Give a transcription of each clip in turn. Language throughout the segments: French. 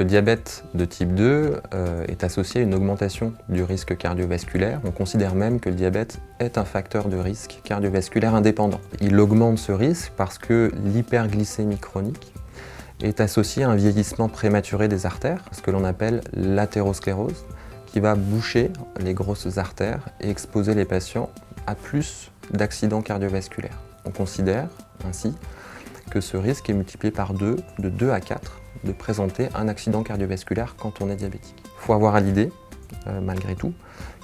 le diabète de type 2 est associé à une augmentation du risque cardiovasculaire. On considère même que le diabète est un facteur de risque cardiovasculaire indépendant. Il augmente ce risque parce que l'hyperglycémie chronique est associée à un vieillissement prématuré des artères, ce que l'on appelle l'athérosclérose, qui va boucher les grosses artères et exposer les patients à plus d'accidents cardiovasculaires. On considère ainsi que ce risque est multiplié par 2, de 2 à 4, de présenter un accident cardiovasculaire quand on est diabétique. Il faut avoir à l'idée, malgré tout,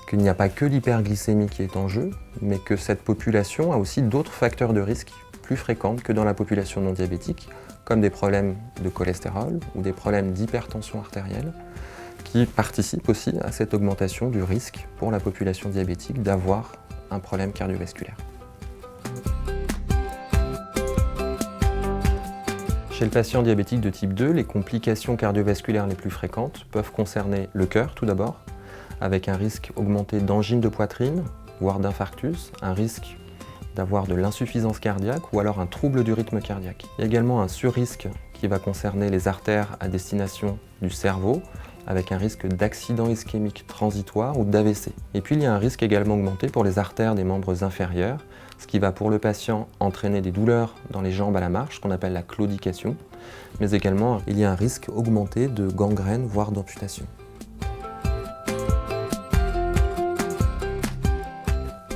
qu'il n'y a pas que l'hyperglycémie qui est en jeu, mais que cette population a aussi d'autres facteurs de risque plus fréquents que dans la population non diabétique, comme des problèmes de cholestérol ou des problèmes d'hypertension artérielle, qui participent aussi à cette augmentation du risque pour la population diabétique d'avoir un problème cardiovasculaire. Chez le patient diabétique de type 2, les complications cardiovasculaires les plus fréquentes peuvent concerner le cœur tout d'abord, avec un risque augmenté d'angine de poitrine, voire d'infarctus, un risque d'avoir de l'insuffisance cardiaque ou alors un trouble du rythme cardiaque. Il y a également un surrisque qui va concerner les artères à destination du cerveau, avec un risque d'accident ischémique transitoire ou d'AVC. Et puis il y a un risque également augmenté pour les artères des membres inférieurs, ce qui va pour le patient entraîner des douleurs dans les jambes à la marche, qu'on appelle la claudication, mais également il y a un risque augmenté de gangrène, voire d'amputation.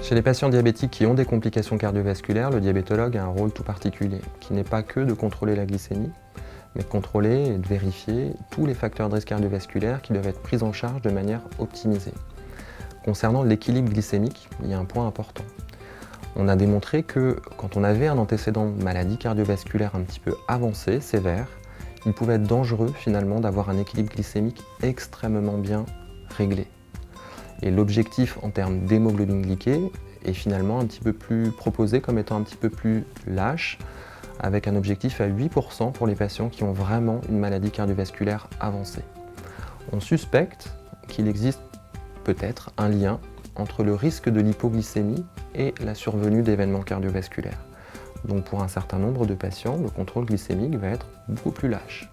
Chez les patients diabétiques qui ont des complications cardiovasculaires, le diabétologue a un rôle tout particulier, qui n'est pas que de contrôler la glycémie, mais de contrôler et de vérifier tous les facteurs de risque cardiovasculaire qui doivent être pris en charge de manière optimisée. Concernant l'équilibre glycémique, il y a un point important. On a démontré que quand on avait un antécédent de maladie cardiovasculaire un petit peu avancé, sévère, il pouvait être dangereux finalement d'avoir un équilibre glycémique extrêmement bien réglé. Et l'objectif en termes d'hémoglobine glyquée est finalement un petit peu plus proposé comme étant un petit peu plus lâche, avec un objectif à 8% pour les patients qui ont vraiment une maladie cardiovasculaire avancée. On suspecte qu'il existe peut-être un lien entre le risque de l'hypoglycémie et la survenue d'événements cardiovasculaires. Donc pour un certain nombre de patients, le contrôle glycémique va être beaucoup plus lâche.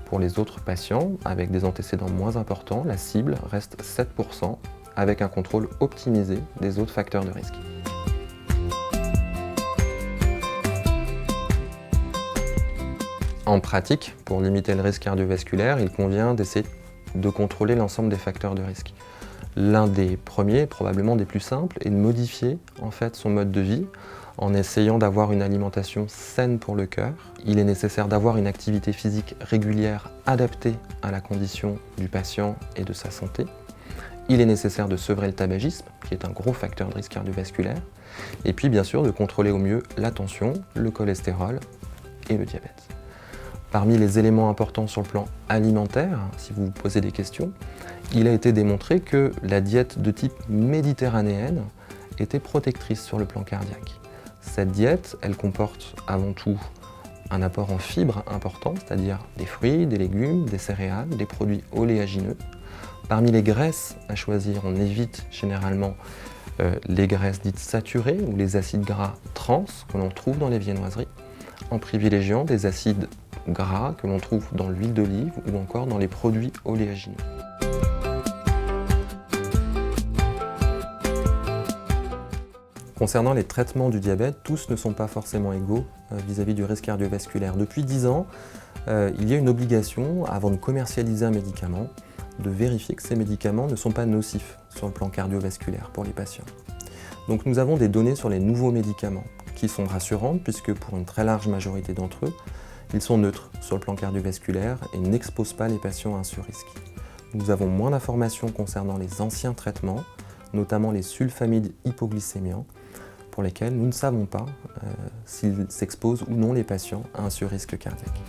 Pour les autres patients, avec des antécédents moins importants, la cible reste 7%, avec un contrôle optimisé des autres facteurs de risque. En pratique, pour limiter le risque cardiovasculaire, il convient d'essayer de contrôler l'ensemble des facteurs de risque. L'un des premiers, probablement des plus simples, est de modifier en fait son mode de vie en essayant d'avoir une alimentation saine pour le cœur. Il est nécessaire d'avoir une activité physique régulière adaptée à la condition du patient et de sa santé. Il est nécessaire de sevrer le tabagisme, qui est un gros facteur de risque cardiovasculaire. Et puis bien sûr de contrôler au mieux la tension, le cholestérol et le diabète. Parmi les éléments importants sur le plan alimentaire, si vous vous posez des questions, il a été démontré que la diète de type méditerranéenne était protectrice sur le plan cardiaque. Cette diète, elle comporte avant tout un apport en fibres important, c'est-à-dire des fruits, des légumes, des céréales, des produits oléagineux. Parmi les graisses à choisir, on évite généralement les graisses dites saturées ou les acides gras trans que l'on trouve dans les viennoiseries, en privilégiant des acides gras que l'on trouve dans l'huile d'olive ou encore dans les produits oléagineux. Concernant les traitements du diabète, tous ne sont pas forcément égaux vis-à-vis du risque cardiovasculaire. Depuis 10 ans, il y a une obligation, avant de commercialiser un médicament, de vérifier que ces médicaments ne sont pas nocifs sur le plan cardiovasculaire pour les patients. Donc nous avons des données sur les nouveaux médicaments qui sont rassurantes puisque pour une très large majorité d'entre eux, ils sont neutres sur le plan cardiovasculaire et n'exposent pas les patients à un surrisque. Nous avons moins d'informations concernant les anciens traitements, notamment les sulfamides hypoglycémiants, pour lesquels nous ne savons pas s'ils exposent ou non les patients à un surrisque cardiaque.